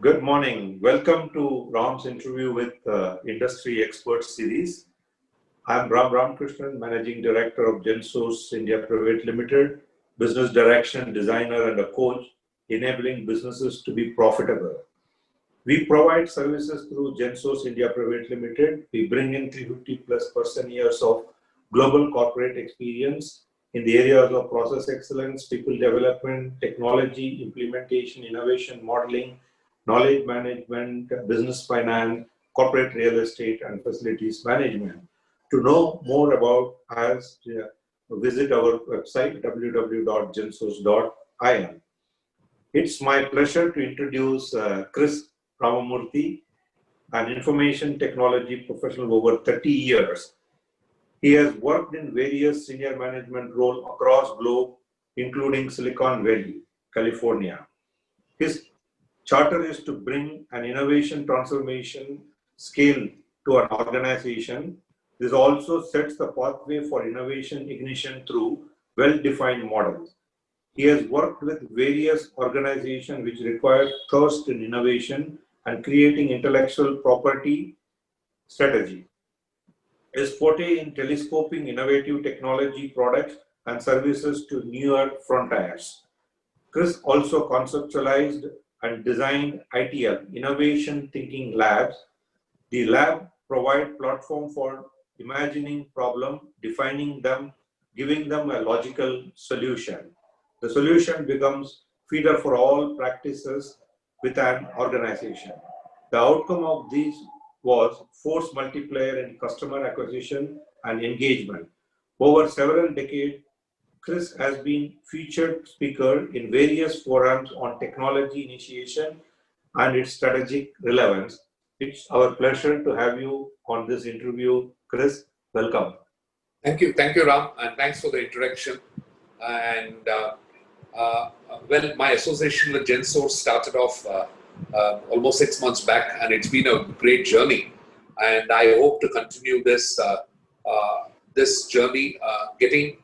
Good morning. Welcome to Ram's interview with Industry Experts series. I'm Ramakrishnan, Managing Director of GenSource India Private Limited, business direction, designer, and a coach, enabling businesses to be profitable. We provide services through GenSource India Private Limited. We bring in 350+ years of global corporate experience in the areas of process excellence, people development, technology, implementation, innovation, modeling, knowledge management, business finance, corporate real estate, and facilities management. To know more about us, visit our website www.gensource.in. It's my pleasure to introduce Krish Ramamoorthi, an information technology professional over 30 years. He has worked in various senior management roles across globe, including Silicon Valley, California. His charter is to bring an innovation transformation scale to an organization. This also sets the pathway for innovation ignition through well-defined models. He has worked with various organizations which require thirst in innovation and creating intellectual property strategy. His forte in telescoping innovative technology products and services to newer frontiers. Krish also conceptualized and designed ITL, Innovation Thinking Labs. The lab provides platform for imagining problem, defining them, giving them a logical solution. The solution becomes feeder for all practices with an organization. The outcome of these was force multiplier in customer acquisition and engagement. Over several decades, Krish has been featured speaker in various forums on technology initiation and its strategic relevance. It's our pleasure to have you on this interview. Krish, welcome. Thank you, Ram, and thanks for the introduction. And well, my association with GenSource started off almost 6 months back, and it's been a great journey. And I hope to continue this this journey, getting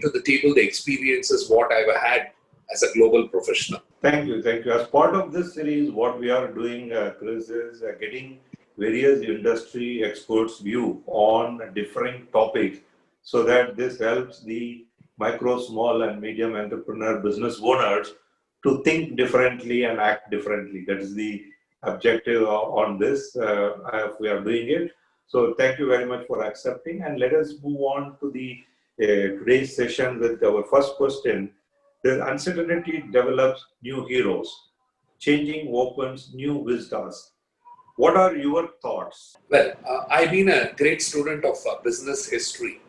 to the table the experiences what I've had as a global professional. Thank you. As part of this series, what we are doing, Krish, is getting various industry experts' view on differing topics, so that this helps the micro, small, and medium entrepreneur business owners to think differently and act differently. That is the objective on this. We are doing it. So thank you very much for accepting, and let us move on to the today's session with our first question. The uncertainty develops new heroes. Changing opens new vistas. What are your thoughts? Well, I've been a great student of business history.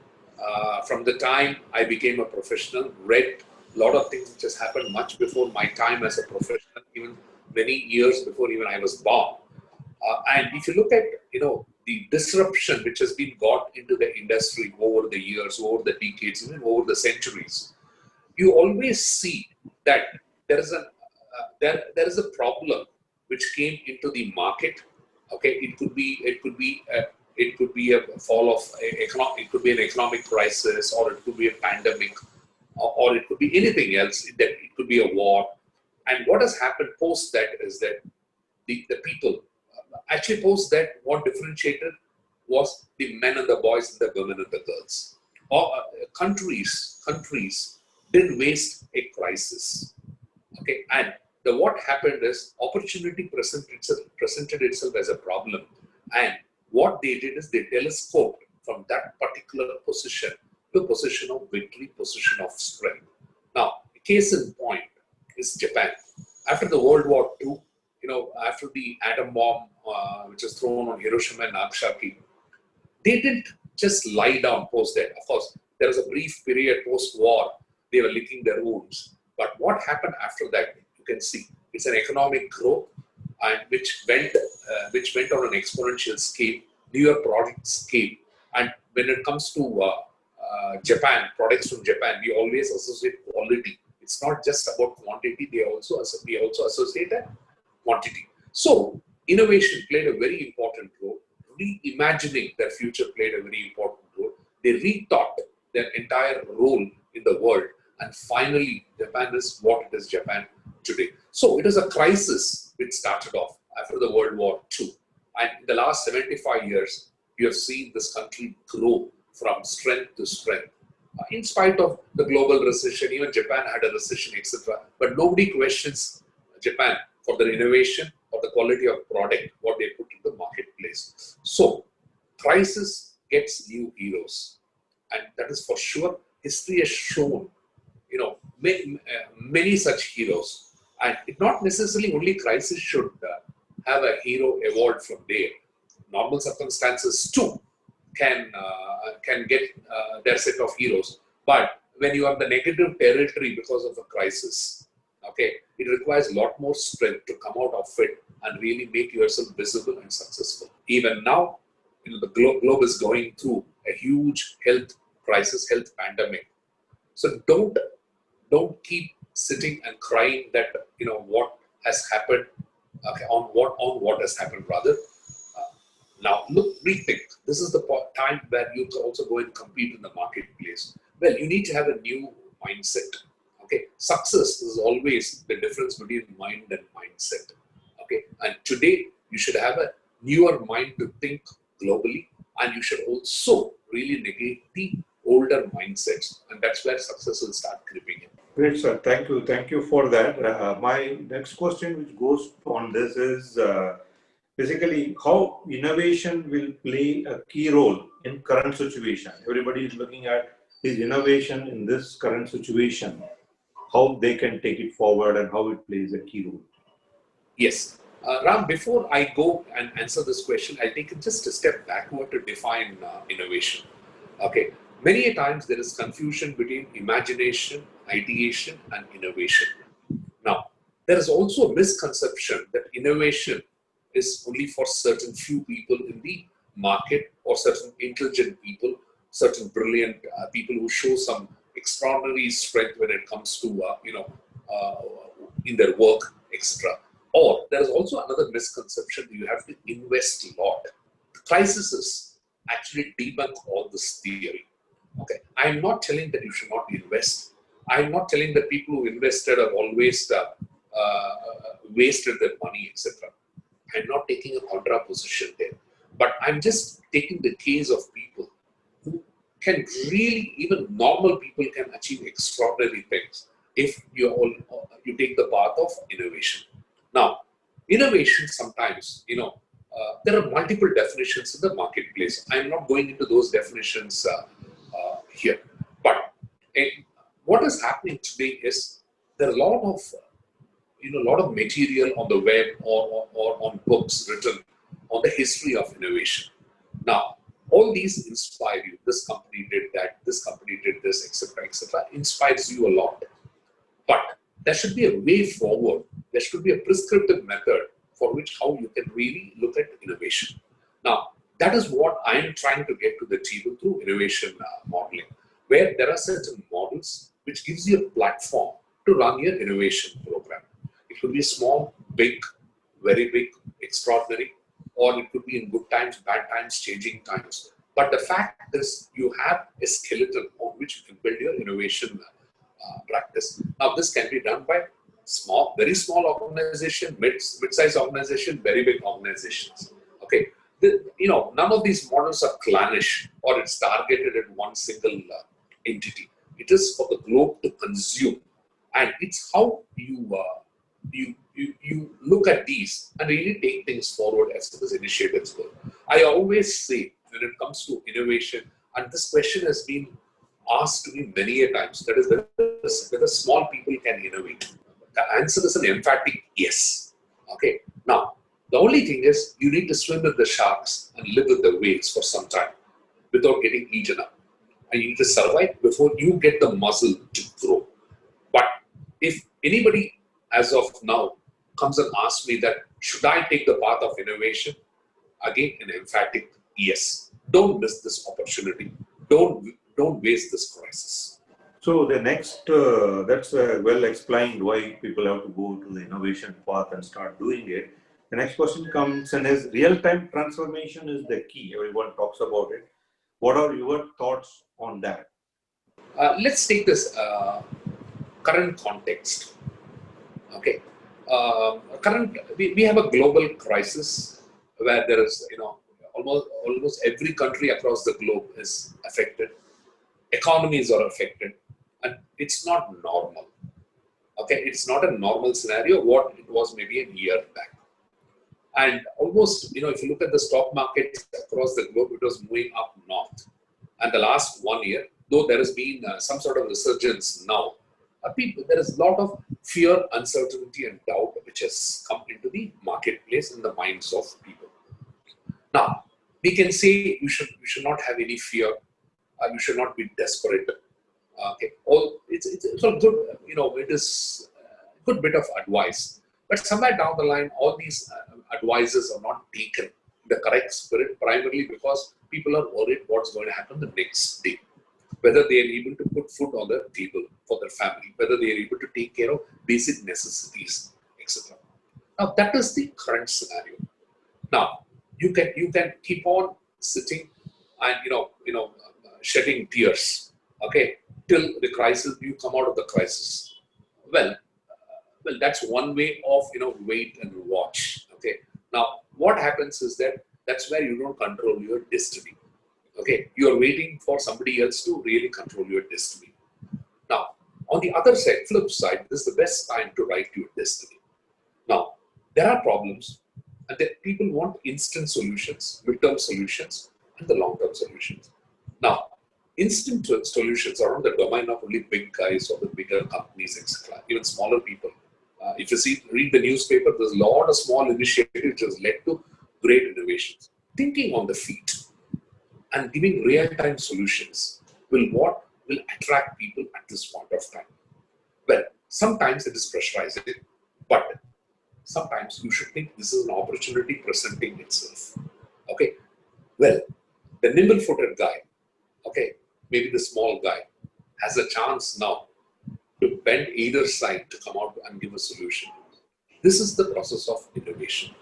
From the time I became a professional, read a lot of things which has happened much before my time as a professional, even many years before even I was born. And if you look at, the disruption which has been got into the industry over the years, over the decades, even over the centuries, you always see that there is a problem which came into the market. Okay, it could be a fall of it could be an economic crisis, or it could be a pandemic, or it could be anything else. That it could be a war. And what has happened post that is that the people actually post that what differentiated was the men and the boys and the women and the girls. Or countries didn't waste a crisis. Okay, and what happened is opportunity presented itself as a problem, and what they did is they telescoped from that particular position to a position of victory, position of strength. Now, case in point is Japan. After the World War II, after the atom bomb which was thrown on Hiroshima and Nagasaki, they didn't just lie down post that. Of course, there was a brief period post-war, they were licking their wounds. But what happened after that, you can see, it's an economic growth, and which went on an exponential scale, newer products came. And when it comes to Japan, products from Japan, we always associate quality. It's not just about quantity, we also associate that quantity. So innovation played a very important role. Reimagining their future played a very important role. They rethought their entire role in the world, and finally Japan is what it is Japan today. So it is a crisis which started off after the World War II. And in the last 75 years, you have seen this country grow from strength to strength. In spite of the global recession, even Japan had a recession, etc. But nobody questions Japan for their innovation or the quality of product, what they put in the marketplace. So, crisis gets new heroes. And that is for sure. History has shown, many such heroes. And it not necessarily only crisis should have a hero evolved from there. Normal circumstances too can get their set of heroes. But when you are in the negative territory because of a crisis, okay, it requires a lot more strength to come out of it and really make yourself visible and successful. Even now, the globe is going through a huge health crisis, health pandemic. So don't keep sitting and crying that what has happened, okay, on what has happened rather. Now look, rethink. This is the time where you can also go and compete in the marketplace. Well, you need to have a new mindset. Okay, success is always the difference between mind and mindset. Okay, and today you should have a newer mind to think globally, and you should also really negate the older mindsets, and that's where success will start creeping in. Great, sir. Thank you for that. My next question, which goes on this, is basically how innovation will play a key role in current situation. Everybody is looking at is innovation in this current situation, how they can take it forward and how it plays a key role. Yes. Ram, before I go and answer this question, I'll take just a step backward to define innovation. Okay. Many a times there is confusion between imagination, ideation, and innovation. Now, there is also a misconception that innovation is only for certain few people in the market or certain intelligent people, certain brilliant people who show some extraordinary strength when it comes to, in their work, etc. Or there is also another misconception that you have to invest a lot. Crises actually debunk all this theory. Okay, I am not telling that you should not invest. I am not telling that people who invested have always wasted their money, etc. I'm not taking a contra position there. But I'm just taking the case of people who can really, even normal people can achieve extraordinary things if you take the path of innovation. Now, innovation sometimes, there are multiple definitions in the marketplace. I'm not going into those definitions here. But what is happening today is there are a lot of material on the web or on books written on the history of innovation. Now, all these inspire you. This company did that, this company did this, etc., inspires you a lot. But there should be a way forward. There should be a prescriptive method for which how you can really look at innovation. Now, that is what I am trying to get to the table through innovation modeling, where there are certain models which gives you a platform to run your innovation program. It could be small, big, very big, extraordinary, or it could be in good times, bad times, changing times. But the fact is you have a skeleton on which you can build your innovation practice. Now, this can be done by small, very small organization, mid-sized organization, very big organizations. Okay, none of these models are clannish or it's targeted at one single entity. It is for the globe to consume, and it's how you look at these and really take things forward as far as initiatives go. I always say when it comes to innovation, and this question has been asked to me many a times, that is whether small people can innovate. The answer is an emphatic yes. Okay. Now, the only thing is you need to swim with the sharks and live with the whales for some time without getting eaten up. And you need to survive before you get the muscle to grow. But if anybody as of now comes and asks me that, should I take the path of innovation? Again, an emphatic yes. Don't miss this opportunity. Don't waste this crisis. So the next, that's well explained why people have to go to the innovation path and start doing it. The next question comes and is real-time transformation is the key. Everyone talks about it. What are your thoughts on that? Let's take this current context. Okay, we have a global crisis where there is, almost every country across the globe is affected. Economies are affected, and it's not normal. Okay, it's not a normal scenario what it was maybe a year back. And almost, if you look at the stock markets across the globe, it was moving up north. And the last 1 year, though there has been some sort of resurgence now, there is a lot of fear, uncertainty, and doubt which has come into the marketplace in the minds of people. Now, we can say you should not have any fear. You should not be desperate. Okay, it's all good. It is a good bit of advice. But somewhere down the line, all these advices are not taken in the correct spirit, primarily because people are worried what's going to happen the next day. Whether they are able to put food on the table for their family, whether they are able to take care of basic necessities, etc. Now, that is the current scenario. Now, you can keep on sitting and shedding tears, okay, till the crisis, you come out of the crisis. Well, that's one way of wait and watch. Okay. Now, what happens is that's where you don't control your destiny. Okay, you are waiting for somebody else to really control your destiny. Now, on the other side, flip side, this is the best time to write your destiny. Now, there are problems, and people want instant solutions, midterm solutions, and the long-term solutions. Now, instant solutions are on the domain of only big guys or the bigger companies, etc. Even smaller people. If you read the newspaper, there's a lot of small initiatives which has led to great innovations. Thinking on the feet and giving real-time solutions will attract people at this point of time. Well, sometimes it is pressurizing, but sometimes you should think this is an opportunity presenting itself. Okay, well, the nimble-footed guy, okay, maybe the small guy, has a chance now to bend either side to come out and give a solution. This is the process of innovation.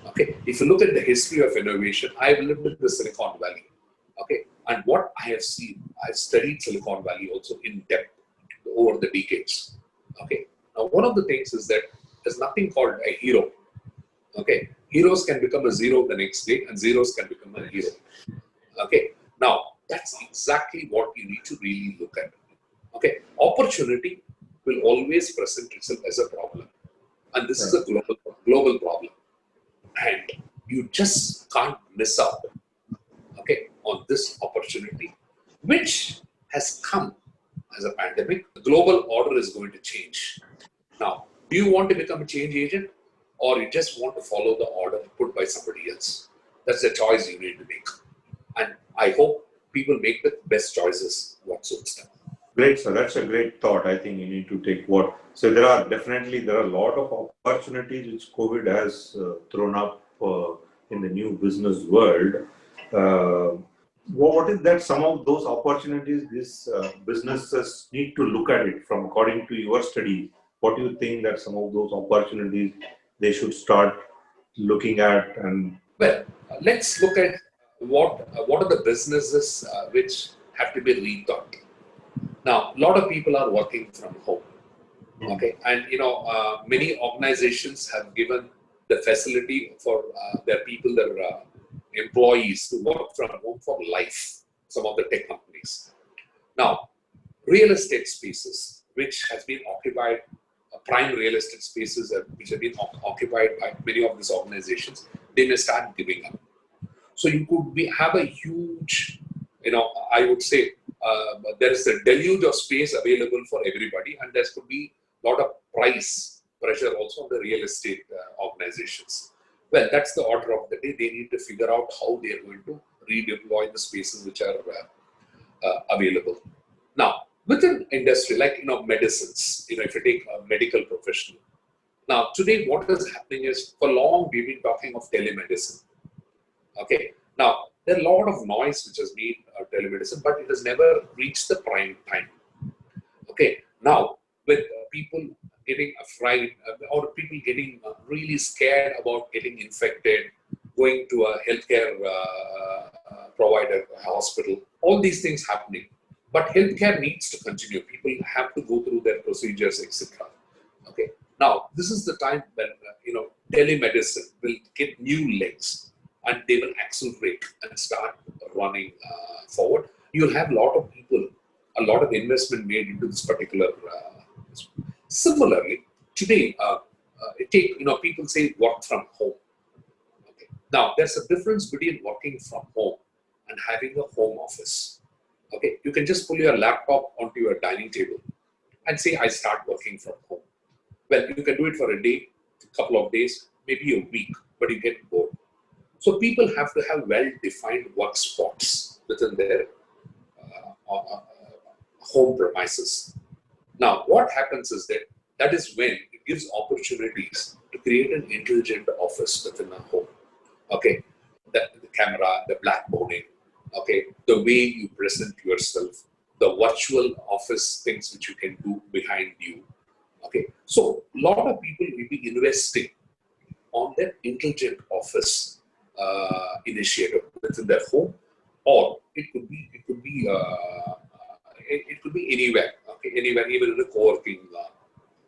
Okay, if you look at the history of innovation, I've lived in the Silicon Valley. Okay, and what I have seen, I've studied Silicon Valley also in depth over the decades. Okay, now one of the things is that there's nothing called a hero. Okay, heroes can become a zero the next day, and zeros can become a hero. Okay, now that's exactly what you need to really look at. Okay, opportunity will always present itself as a problem, and this is a global problem, and you just can't miss out. Okay, on this opportunity, which has come as a pandemic. The global order is going to change. Now, do you want to become a change agent, or you just want to follow the order put by somebody else? That's the choice you need to make. And I hope people make the best choices what suits them. Great, sir. That's a great thought. I think you need to take what. So there are a lot of opportunities which COVID has thrown up in the new business world. What is that some of those opportunities these businesses need to look at it from according to your study? What do you think that some of those opportunities they should start looking at? And well, let's look at what are the businesses which have to be rethought. Now, a lot of people are working from home. Okay, and many organizations have given the facility for their people, their employees to work from home for life, some of the tech companies. Now, real estate spaces, which has been occupied, prime real estate spaces which have been occupied by many of these organizations, they may start giving up. So you could have a huge, I would say, there is a deluge of space available for everybody, and there could be a lot of price pressure also on the real estate organizations. Well, that's the order of the day. They need to figure out how they are going to redeploy the spaces which are available. Now, within industry, like medicines, if you take a medical professional. Now, today, what is happening is, for long we've been talking of telemedicine. Okay. Now, there are a lot of noise which has been telemedicine, but it has never reached the prime time. Okay. Now, with people getting afraid or people getting really scared about getting infected, going to a healthcare provider, a hospital, all these things happening. But healthcare needs to continue. People have to go through their procedures, etc. Okay. Now, this is the time when telemedicine will get new legs and they will accelerate and start running forward. You'll have a lot of people, a lot of investment made into this particular. Similarly, today, people say work from home. Okay. Now, there's a difference between working from home and having a home office. Okay, you can just pull your laptop onto your dining table and say, I start working from home. Well, you can do it for a day, a couple of days, maybe a week, but you get bored. So people have to have well-defined work spots within their home premises. Now, what happens is that is when it gives opportunities to create an intelligent office within a home. Okay, the camera, the blackboarding, okay, the way you present yourself, the virtual office things which you can do behind you. Okay, so a lot of people will be investing on their intelligent office initiative within their home, or it could be anywhere. Okay, anywhere, even in a co-working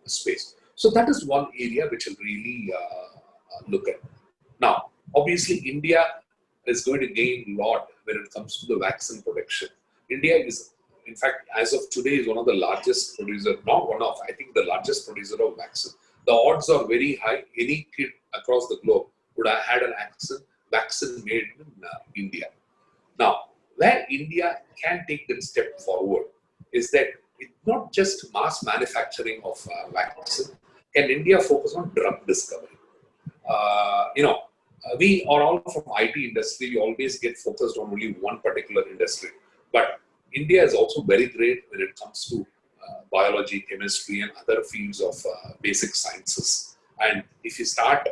space. So that is one area which will really look at. Now, obviously, India is going to gain a lot when it comes to the vaccine production. India is, in fact, as of today, is one of the largest producer, not one of, I think the largest producer of vaccine. The odds are very high. Any kid across the globe would have had an vaccine made in India. Now, where India can take that step forward is that it's not just mass manufacturing of vaccine. Can India focus on drug discovery? We are all from IT industry. We always get focused on only one particular industry. But India is also very great when it comes to biology, chemistry, and other fields of basic sciences. And if you start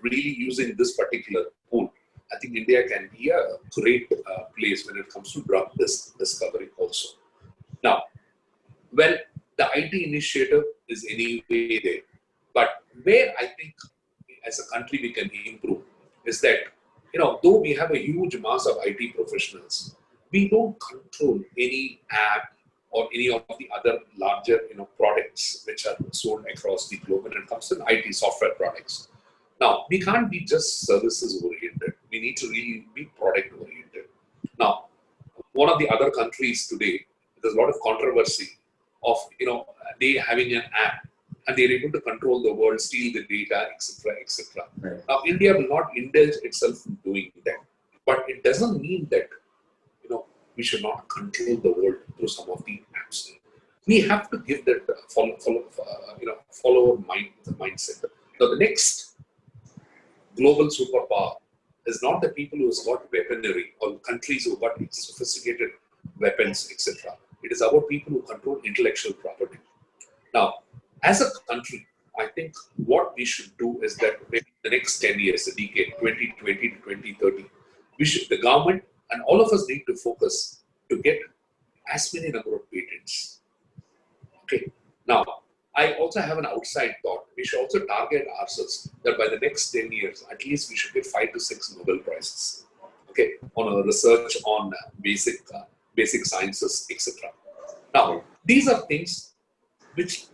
really using this particular pool, I think India can be a great place when it comes to drug discovery also. Now, well, the IT initiative is anyway there. But where I think as a country we can improve is that, though we have a huge mass of IT professionals, we don't control any app or any of the other larger, products which are sold across the globe when it comes to IT software products. Now, we can't be just services oriented. We need to really be product oriented. Now, one of the other countries today, there's a lot of controversy of, they having an app and they're able to control the world, steal the data, etc., etc. Right. Now, India will not indulge itself in doing that, but it doesn't mean that we should not control the world through some of the apps. We have to give that follower mindset. Now, the next global superpower is not the people who have got weaponry or countries who have got sophisticated weapons, etc. It is about people who control intellectual property. Now, as a country, I think what we should do is that maybe the next 10 years, the decade, 2020 to 2030, the government and all of us need to focus to get as many number of patents. Okay. Now, I also have an outside thought. We should also target ourselves that by the next 10 years, at least we should get 5 to 6 Nobel Prizes. Okay, on our research on basic sciences, etc. Now, these are things which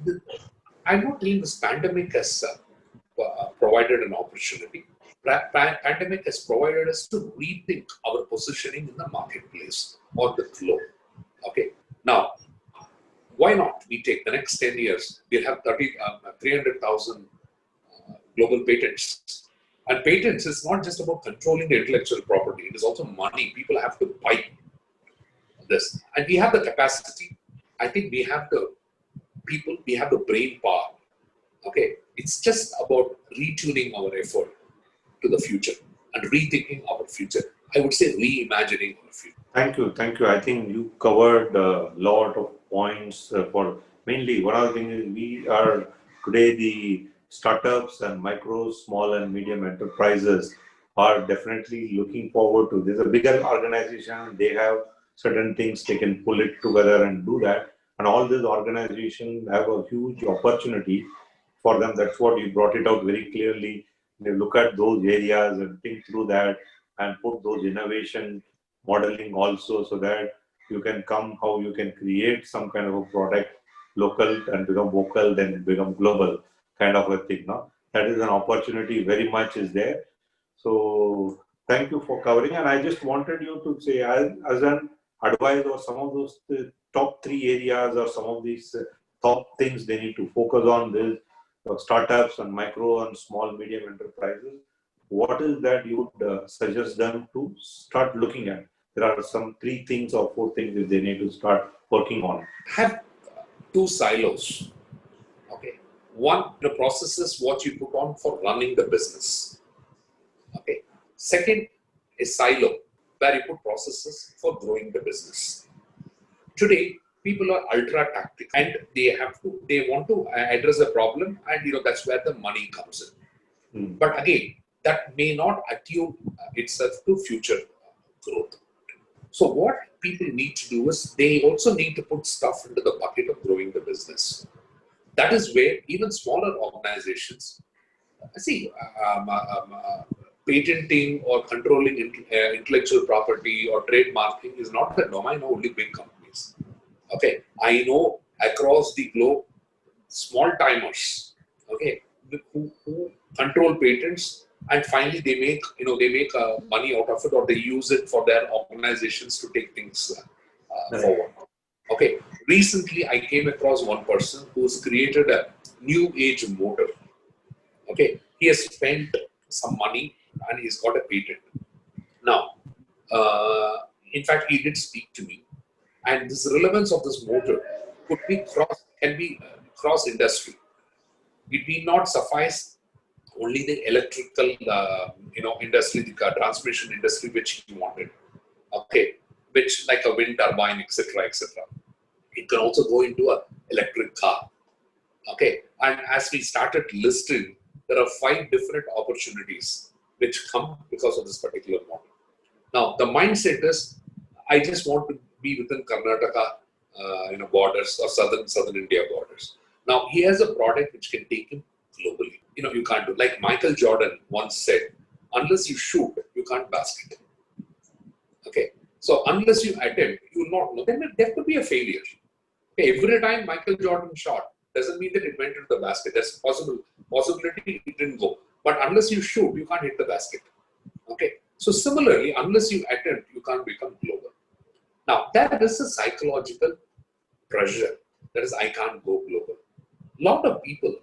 I'm not saying this pandemic has provided an opportunity. Pandemic has provided us to rethink our positioning in the marketplace or the globe. Okay. Now, why not we take the next 10 years, we'll have 300,000 global patents. And patents is not just about controlling the intellectual property, it is also money. People have to buy this. And we have the capacity. I think we have the people, we have the brain power. Okay. It's just about retuning our effort to the future and rethinking our future. I would say reimagining our future. Thank you. I think you covered a lot of points for mainly one of the things is we are today the startups and micro, small and medium enterprises are definitely looking forward to this. A bigger organization, they have certain things, they can pull it together and do that. And all these organizations have a huge opportunity for them. That's what you brought it out very clearly. They look at those areas and think through that and put those innovation modeling also so that you can come how you can create some kind of a product local and become vocal, then become global. kind of a thing. No? That is an opportunity very much is there. So thank you for covering. And I just wanted you to say, as an advice or some of those top 3 areas or some of these top things they need to focus on this startups and micro and small medium enterprises. What is that you would suggest them to start looking at? There are some 3 things or 4 things that they need to start working on. Have 2 silos. Okay. One, the process is what you put on for running the business. Okay. Second is silo, where you put processes for growing the business. Today, people are ultra tactical and they want to address a problem, and that's where the money comes in. But again, that may not attune itself to future growth. So what people need to do is they also need to put stuff into the bucket of growing the business. That is where even smaller organizations patenting or controlling intellectual property or trademarking is not the domain of only big companies. Okay, I know across the globe, small timers, okay, who control patents, and finally they make money out of it, or they use it for their organizations to take things forward. Okay, recently I came across one person who's created a new age motor. Okay, he has spent some money and he's got a patent. Now, in fact, he did speak to me, and this relevance of this motor can be cross industry. It need not suffice only the electrical industry, the transmission industry which he wanted. Okay, which like a wind turbine, etc., etc. It can also go into an electric car. Okay, and as we started listing, there are 5 different opportunities which come because of this particular model. Now, the mindset is, I just want to be within Karnataka, borders, or southern India borders. Now, he has a product which can take him globally. You can't do, like Michael Jordan once said, unless you shoot, you can't basket. Okay, so unless you attempt, you will not know. Then there could be a failure. Okay, every time Michael Jordan shot, doesn't mean that it went into the basket. There's possibility it didn't go. But unless you shoot, you can't hit the basket. Okay. So similarly, unless you attempt, you can't become global. Now, that is a psychological pressure. That is, I can't go global. A lot of people,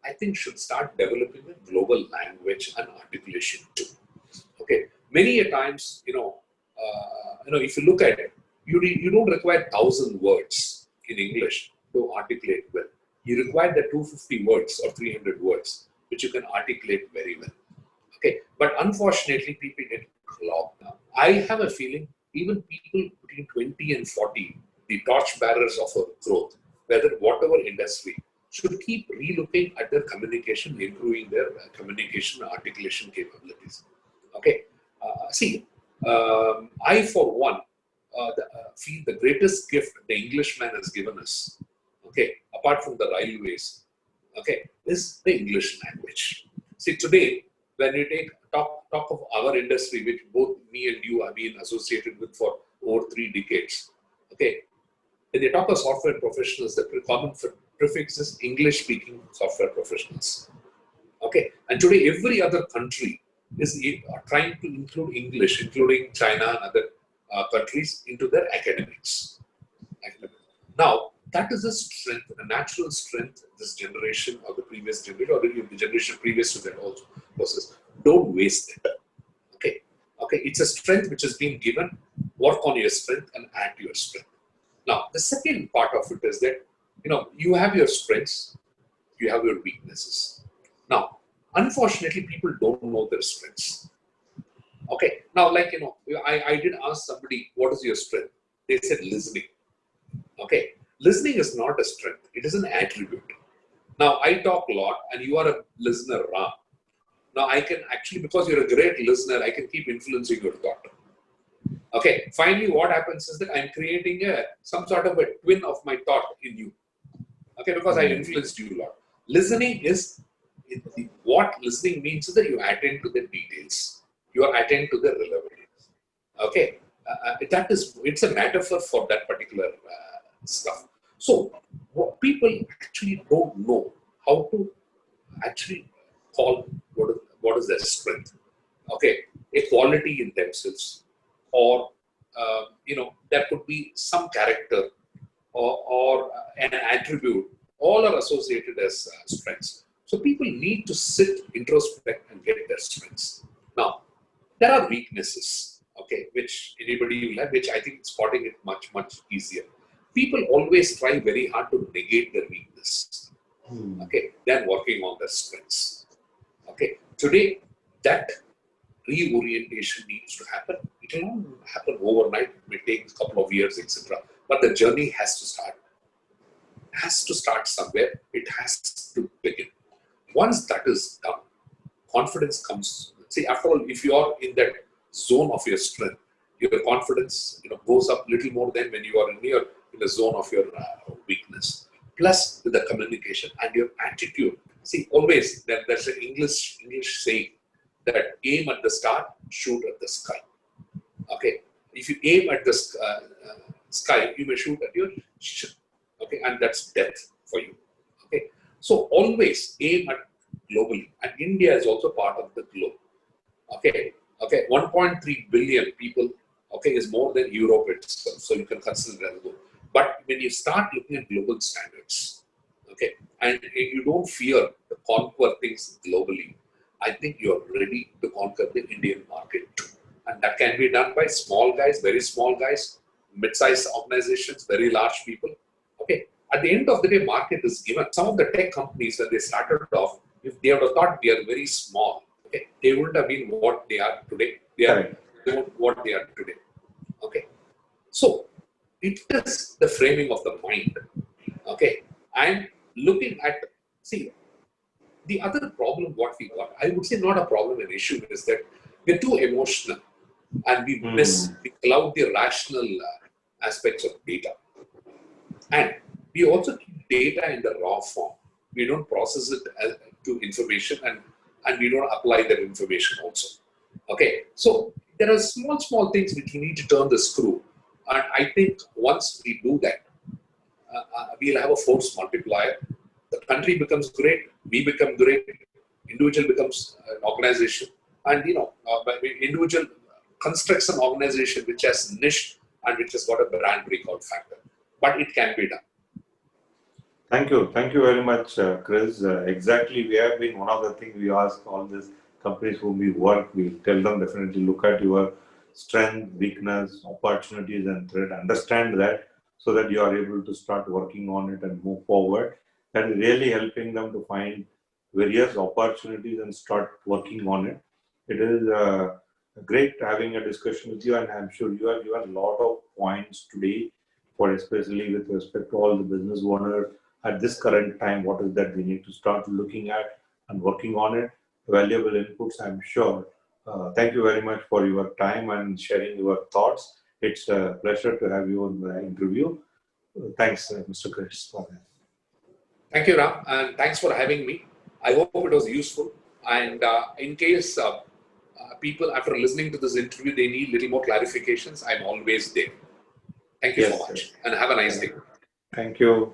I think, should start developing a global language and articulation too. Okay. Many a times, if you look at it, you don't require 1,000 words in English to articulate well. You require the 250 words or 300 words, which you can articulate very well. Okay, but unfortunately, people get clogged now. I have a feeling even people between 20 and 40, the torchbearers of our growth, whatever industry, should keep relooking at their communication, improving their communication and articulation capabilities. Okay, I for one feel the greatest gift the Englishman has given us, okay, apart from the railways, okay, is the English language. See, today, when you talk of our industry, which both me and you have been associated with for over 3 decades, okay, when they talk of software professionals, the common prefix is English-speaking software professionals. Okay, and today every other country is trying to include English, including China and other countries, into their academics. Now, that is a strength, a natural strength this generation or the previous generation or the generation previous to that also possesses. Don't waste it. Okay. Okay. It's a strength which has been given. Work on your strength and add to your strength. Now, the second part of it is that, you have your strengths, you have your weaknesses. Now, unfortunately, people don't know their strengths. Okay. Now, I did ask somebody, what is your strength? They said listening. Okay. Listening is not a strength. It is an attribute. Now, I talk a lot and you are a listener, Ram. Now, I can actually, because you're a great listener, I can keep influencing your thought. Okay. Finally, what happens is that I'm creating some sort of a twin of my thought in you. Okay. Because I influenced you a lot. Listening is, what listening means is that you attend to the details. You attend to the relevance. Okay. It's a metaphor for that particular stuff. So, what people actually don't know how to actually call what is their strength. Okay, a quality in themselves, or there could be some character or an attribute. All are associated as strengths. So people need to sit, introspect, and get their strengths. Now, there are weaknesses, okay, which anybody will have, which I think spotting it much, much easier. People always try very hard to negate their weakness, okay, than working on their strengths. Okay, today that reorientation needs to happen. It will not happen overnight. It may take a couple of years, etc. But the journey has to start. It has to start somewhere. It has to begin. Once that is done, confidence comes. See, after all, if you are in that zone of your strength, your confidence goes up little more than when you are in the zone of your weakness. Plus, with the communication and your attitude. See, always there's an English saying that aim at the star, shoot at the sky. Okay, if you aim at the sky, you may shoot at your ship. Okay, and that's death for you. Okay, so always aim at globally, and India is also part of the globe. Okay, 1.3 billion people. Okay, is more than Europe itself, so you can consider that as well. But when you start looking at global standards, okay, and you don't fear to conquer things globally, I think you're ready to conquer the Indian market too. And that can be done by small guys, very small guys, mid-sized organizations, very large people. Okay. At the end of the day, market is given. Some of the tech companies, when they started off, if they would have thought they are very small, okay, they wouldn't have been what they are today. They are what they are today. Okay. So it is the framing of the mind. Okay. And looking at, see, the other problem what we got, I would say not a problem, an issue, is that we're too emotional and we cloud the rational aspects of data. And we also keep data in the raw form. We don't process it to information, and we don't apply that information also. Okay, so there are small things which we need to turn the screw. And I think once we do that, we'll have a force multiplier. The country becomes great, we become great, individual becomes an organization, and individual constructs an organization which has niche and which has got a brand breakout factor. But it can be done. Thank you very much, Chris. Exactly, we have been one of the things we ask all these companies whom we work. We tell them definitely look at your strength, weakness, opportunities, and threat. Understand that so that you are able to start working on it and move forward. And really helping them to find various opportunities and start working on it. It is great having a discussion with you, and I'm sure you have given a lot of points today, for especially with respect to all the business owners at this current time. What is that we need to start looking at and working on it? Valuable inputs, I'm sure. Thank you very much for your time and sharing your thoughts. It's a pleasure to have you on the interview. Thanks, Mr. Krish. Thank you, Ram, and thanks for having me. I hope it was useful. And in case people, after listening to this interview, they need a little more clarifications, I'm always there. Thank you so much, and have a nice day. Thank you.